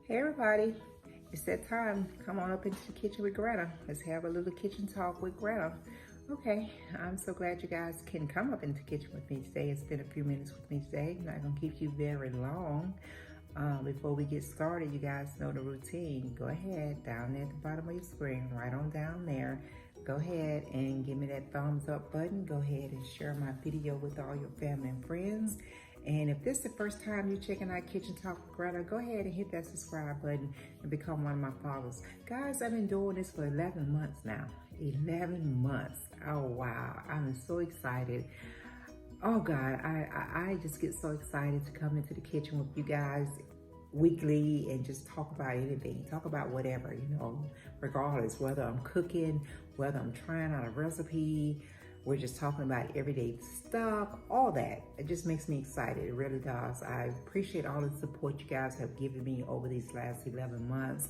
Hey everybody, it's that time. Come on up into the kitchen with Granna. Let's have a little kitchen talk with Granna. Okay, I'm so glad you guys can come up into the kitchen with me today and spend a few minutes with me today. I'm not gonna keep you very long. Before we get started, you guys know the routine. Go ahead, down there at the bottom of your screen, right on down there. Go ahead and give me that thumbs up button. Go ahead and share my video with all your family and friends. And if this is the first time you're checking out Kitchen Talk with Granna, go ahead and hit that subscribe button and become one of my followers. Guys, I've been doing this for 11 months now. 11 months. Oh, wow. I'm so excited. Oh, God, I just get so excited to come into the kitchen with you guys weekly and just talk about anything. Talk about whatever, regardless, whether I'm cooking, whether I'm trying out a recipe. We're just talking about everyday stuff, all that. It just makes me excited. It really does. I appreciate all the support you guys have given me over these last 11 months.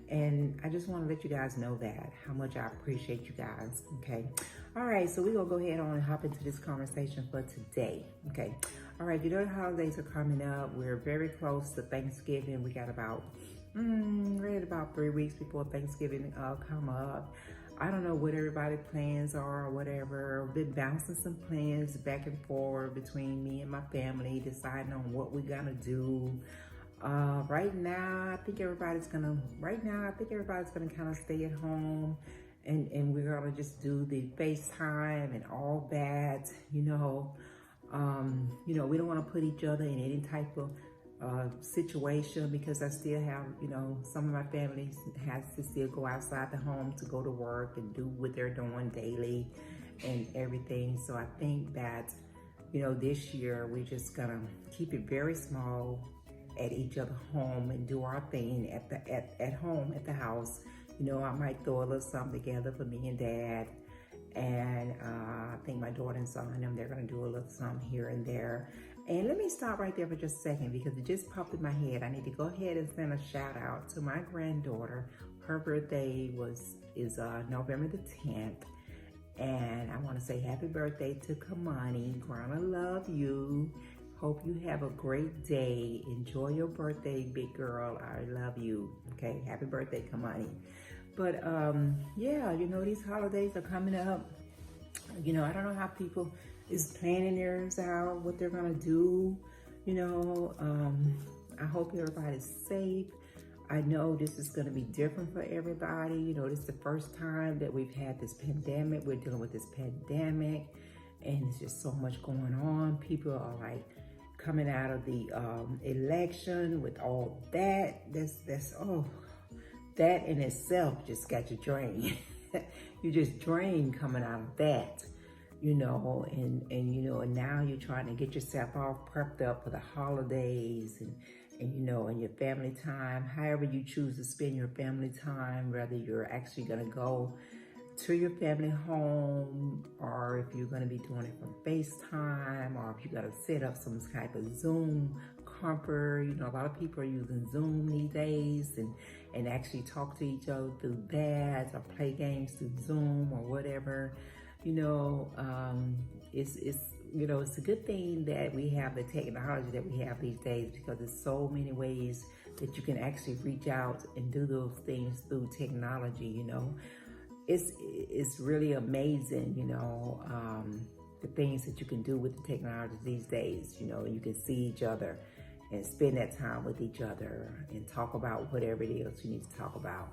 And I just want to let you guys know that, how much I appreciate you guys, okay? All right, so we're going to go ahead on and hop into this conversation for today, okay? All right, you know the holidays are coming up. We're very close to Thanksgiving. We got about 3 weeks before Thanksgiving come up. I don't know what everybody's plans are or whatever. I've been bouncing some plans back and forth between me and my family, deciding on what we're gonna do. Right now, I think everybody's gonna kind of stay at home and we're gonna just do the FaceTime and all that, we don't wanna put each other in any type of situation because I still have, some of my families has to still go outside the home to go to work and do what they're doing daily and everything. So I think that, this year we're just gonna keep it very small at each other's home and do our thing at home at the house. I might throw a little something together for me and Dad. And I think my daughter and son and them, they're gonna do a little something here and there. And let me stop right there for just a second because it just popped in my head. I need to go ahead and send a shout out to my granddaughter. Her birthday is November the 10th. And I want to say happy birthday to Kamani. Granna, love you. Hope you have a great day. Enjoy your birthday, big girl. I love you. Okay, happy birthday, Kamani. But yeah, these holidays are coming up. I don't know how people is planning theirs out, what they're gonna do. I hope everybody's safe. I know this is gonna be different for everybody. This is the first time that we've had this pandemic. We're dealing with this pandemic and it's just so much going on. People are like coming out of the election with all that. That in itself just got you drained. You just drained coming out of that, and now you're trying to get yourself all prepped up for the holidays and your family time, however you choose to spend your family time, whether you're actually gonna go to your family home or if you're gonna be doing it from FaceTime or if you gotta set up some type of Zoom comfort. A lot of people are using Zoom these days and actually talk to each other through that or play games through Zoom or whatever. It's a good thing that we have the technology that we have these days because there's so many ways that you can actually reach out and do those things through technology. It's really amazing, the things that you can do with the technology these days. You can see each other and spend that time with each other and talk about whatever it is you need to talk about.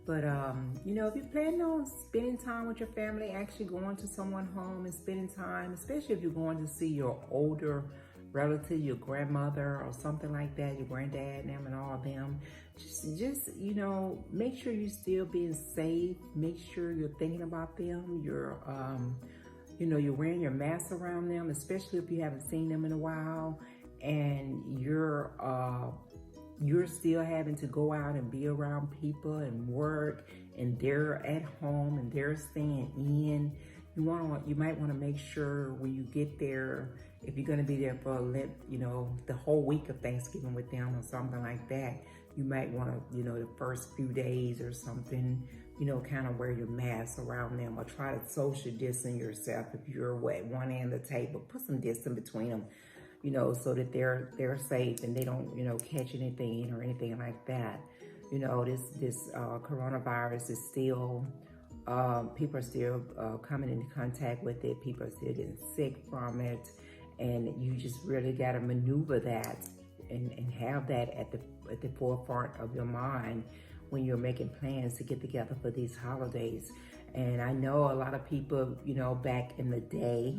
But, if you're planning on spending time with your family, actually going to someone's home and spending time, especially if you're going to see your older relative, your grandmother or something like that, your granddad and them and all of them, just make sure you're still being safe. Make sure you're thinking about them. You're wearing your mask around them, especially if you haven't seen them in a while and you're still having to go out and be around people and work and they're at home and they're staying in. You might want to make sure when you get there, if you're going to be there for the whole week of Thanksgiving with them or something like that, you might want to, the first few days or something, kind of wear your mask around them or try to social distance yourself. If you're at one end of the table, put some distance between them. you know, so that they're safe and they don't, you know, catch anything or anything like that. You know, this coronavirus is still, people are still coming into contact with it. People are still getting sick from it, and you just really got to maneuver that and have that at the forefront of your mind when you're making plans to get together for these holidays. And I know a lot of people, you know, back in the day,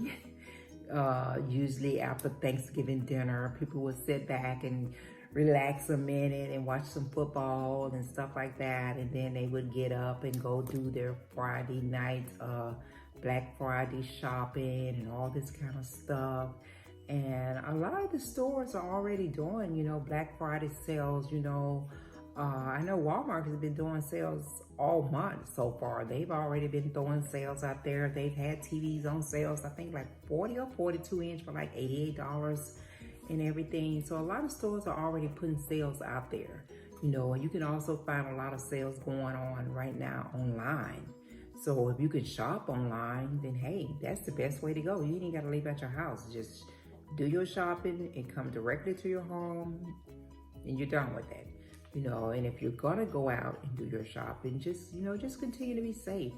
usually after Thanksgiving dinner, people would sit back and relax a minute and watch some football and stuff like that. And then they would get up and go do their Friday night, Black Friday shopping and all this kind of stuff. And a lot of the stores are already doing, you know, Black Friday sales, you know. I know Walmart has been doing sales all month so far. They've already been throwing sales out there. They've had TVs on sales, I think like 40 or 42 inch for like $88 and everything. So a lot of stores are already putting sales out there, you know, and you can also find a lot of sales going on right now online. So if you can shop online, then hey, that's the best way to go. You ain't got to leave out your house. Just do your shopping and come directly to your home and you're done with that. You know, and if you're gonna go out and do your shopping, just, you know, just continue to be safe,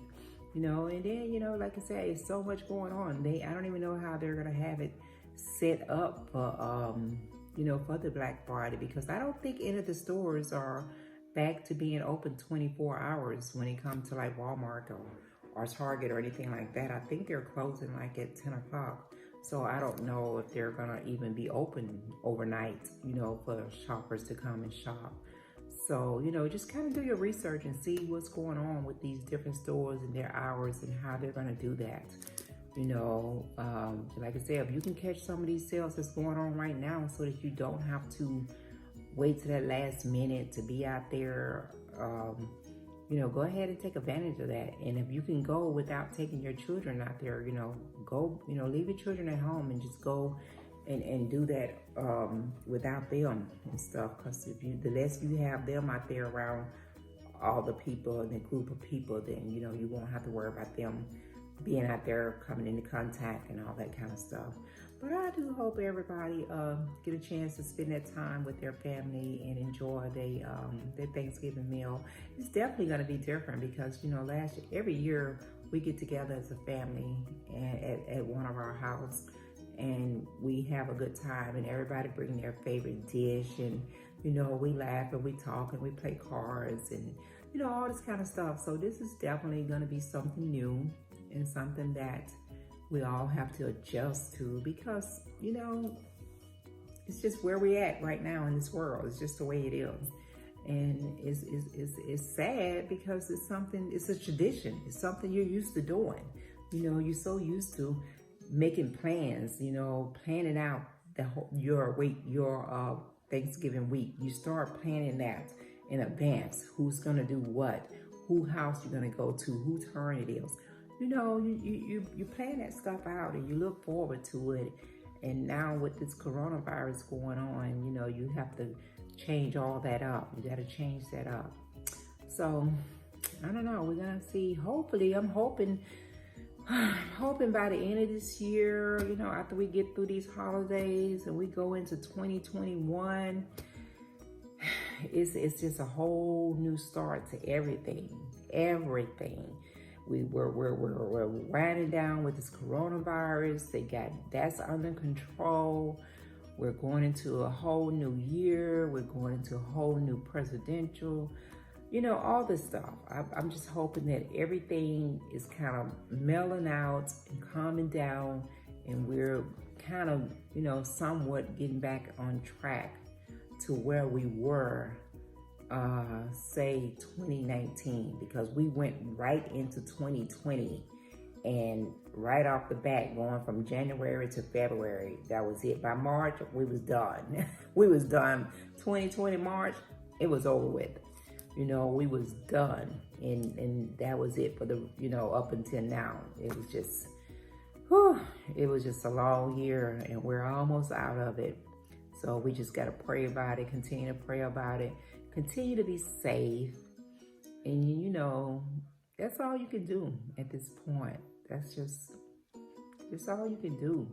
you know. And then, you know, like I said, it's so much going on. I don't even know how they're gonna have it set up for, you know, for the Black Friday, because I don't think any of the stores are back to being open 24 hours when it comes to like Walmart or Target or anything like that. I think they're closing like at 10 o'clock. So I don't know if they're gonna even be open overnight, you know, for shoppers to come and shop. So, you know, just kind of do your research and see what's going on with these different stores and their hours and how they're going to do that. You know, like I said, if you can catch some of these sales that's going on right now so that you don't have to wait to that last minute to be out there, you know, go ahead and take advantage of that. And if you can go without taking your children out there, you know, go, you know, leave your children at home and just go and do that without them and stuff. Because the less you have them out there around all the people and the group of people, then, you know, you won't have to worry about them being out there coming into contact and all that kind of stuff. But I do hope everybody get a chance to spend that time with their family and enjoy their Thanksgiving meal. It's definitely going to be different because, you know, every year we get together as a family at one of our houses. And we have a good time, and everybody bring their favorite dish, and, you know, we laugh and we talk and we play cards and, you know, all this kind of stuff. So this is definitely going to be something new and something that we all have to adjust to, because, you know, it's just where we're at right now in this world. It's just the way it is. And it's sad because it's a tradition. It's something you're used to doing. You know, you're so used to making plans, you know, planning out your Thanksgiving week. You start planning that in advance. Who's gonna do what? Who house you're gonna go to? Who turn it is? You know, you plan that stuff out and you look forward to it. And now with this coronavirus going on, you know, you have to change all that up. You got to change that up. So I don't know. We're gonna see. Hopefully, I'm hoping by the end of this year, you know, after we get through these holidays and we go into 2021, it's just a whole new start to everything. We're winding down with this coronavirus. That's under control. We're going into a whole new year. We're going into a whole new presidential, you know, all this stuff. I'm just hoping that everything is kind of mellowing out and calming down, and we're kind of, you know, somewhat getting back on track to where we were, say 2019, because we went right into 2020, and right off the bat, going from January to February, that was it. By March, we was done. We was done. 2020 March, it was over with. You know, we was done, and that was it for the, you know, up until now. It was just, it was just a long year, and we're almost out of it. So we just got to pray about it, continue to pray about it, continue to be safe. And, you know, that's all you can do at this point. That's all you can do.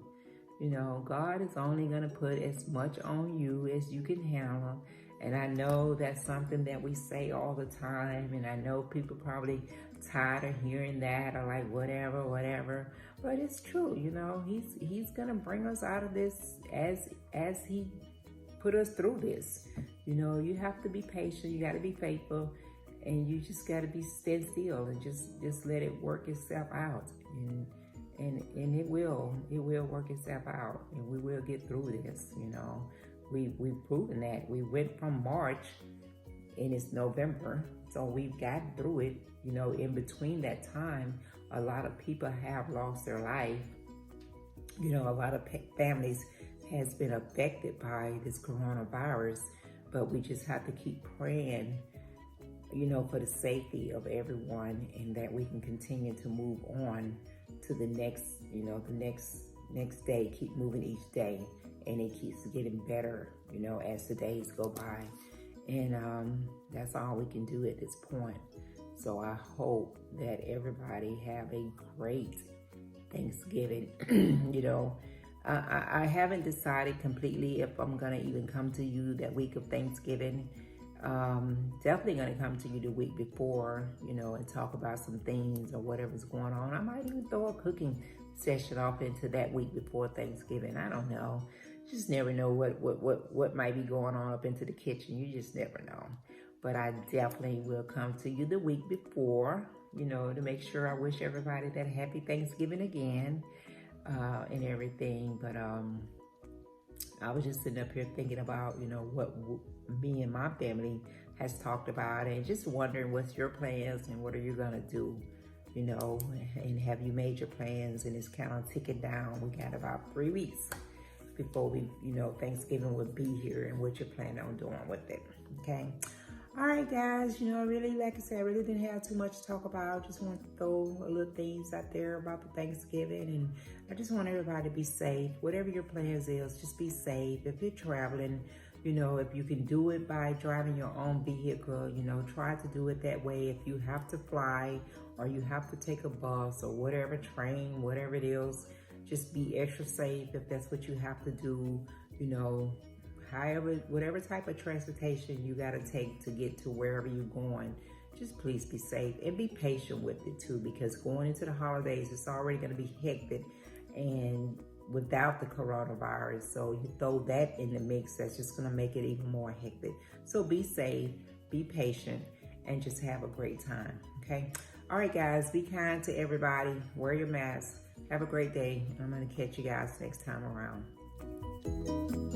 You know, God is only going to put as much on you as you can handle. And I know that's something that we say all the time. And I know people probably tired of hearing that or like whatever. But it's true, you know, he's going to bring us out of this as he put us through this. You know, you have to be patient. You got to be faithful. And you just got to be stand still and just let it work itself out. And it will work itself out, and we will get through this. You know, we've proven that. We went from March, and it's November, so we've gotten through it. You know, in between that time, a lot of people have lost their life. You know, a lot of families has been affected by this coronavirus, but we just have to keep praying, you know, for the safety of everyone, and that we can continue to move on to the next, you know, the next day, keep moving each day, and it keeps getting better, you know, as the days go by. And that's all we can do at this point. So I hope that everybody have a great Thanksgiving. You know, I haven't decided completely if I'm gonna even come to you that week of Thanksgiving. Definitely going to come to you the week before, you know, and talk about some things or whatever's going on. I might even throw a cooking session off into that week before Thanksgiving. I don't know. Just never know what might be going on up into the kitchen. You just never know. But I definitely will come to you the week before, you know, to make sure I wish everybody that happy Thanksgiving again, and everything. But I was just sitting up here thinking about, you know, what me and my family has talked about, and just wondering what's your plans and what are you going to do, you know, and have you made your plans? And it's kind of ticking down. We got about 3 weeks before we, you know, Thanksgiving would be here, and what you're planning on doing with it. Okay. All right, guys, you know, really, like I said, I really didn't have too much to talk about. Just want to throw a little things out there about the Thanksgiving, and I just want everybody to be safe. Whatever your plans is, just be safe. If you're traveling, you know, if you can do it by driving your own vehicle, you know, try to do it that way. If you have to fly or you have to take a bus or whatever, train, whatever it is, just be extra safe if that's what you have to do, you know. However, whatever type of transportation you got to take to get to wherever you're going, just please be safe and be patient with it too, because going into the holidays, it's already going to be hectic and without the coronavirus. So you throw that in the mix, that's just going to make it even more hectic. So be safe, be patient, and just have a great time. Okay. All right, guys, be kind to everybody. Wear your mask. Have a great day. I'm going to catch you guys next time around.